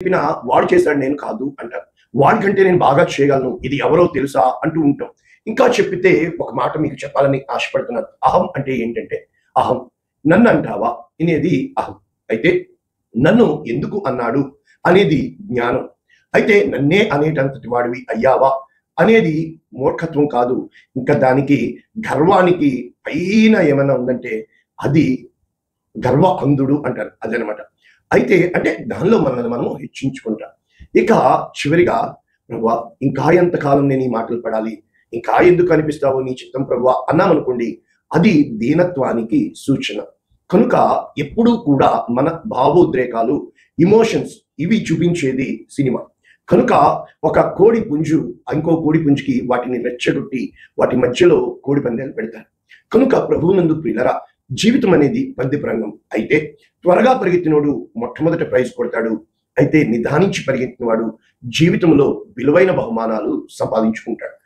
చెప్పినా వాడు చేశాడు నేను కాదు అంటారు. వాడికంటే నేను బాగా చేయగలను, ఇది ఎవరో తెలుసా అంటూ ఉంటాం. ఇంకా చెప్పితే ఒక మాట మీకు చెప్పాలని ఆశపడుతున్నాను. అహం అంటే ఏంటంటే, అహం నన్ను అంటావా అనేది అహం. అయితే నన్ను ఎందుకు అన్నాడు అనేది జ్ఞానం. అయితే నన్నే అనేటంతటి వాడివి అయ్యావా అనేది మూర్ఖత్వం కాదు. ఇంకా దానికి గర్వానికి పైన ఏమైనా ఉందంటే అది గర్వ అంధుడు అంటారు. అదనమాట. అయితే అంటే దానిలో మనల్ని మనము హెచ్చించుకుంటాం. ఇక చివరిగా ప్రభువా ఇంకా ఎంతకాలం నేను ఈ మాటలు పడాలి, ఇంకా ఎందుకు అనిపిస్తావో నీ చిత్తం ప్రభువా అన్నామనుకోండి, అది దీనత్వానికి సూచన. కనుక ఎప్పుడూ కూడా మన భావోద్రేకాలు, ఇమోషన్స్ ఇవి చూపించేది సినిమా. కనుక ఒక కోడి పుంజు ఇంకో కోడి పుంజుకి వాటిని రెచ్చగొట్టి వాటి మధ్యలో కోడి పందాలు పెడతారు. కనుక ప్రభువునందు ప్రియులరా, జీవితం అనేది పందెపు అయితే త్వరగా పరిగెత్తినోడు మొట్టమొదట ప్రైజ్ కొడతాడు. అయితే నిదానించి పరిగెత్తినవాడు జీవితంలో విలువైన బహుమానాలు సంపాదించుకుంటాడు.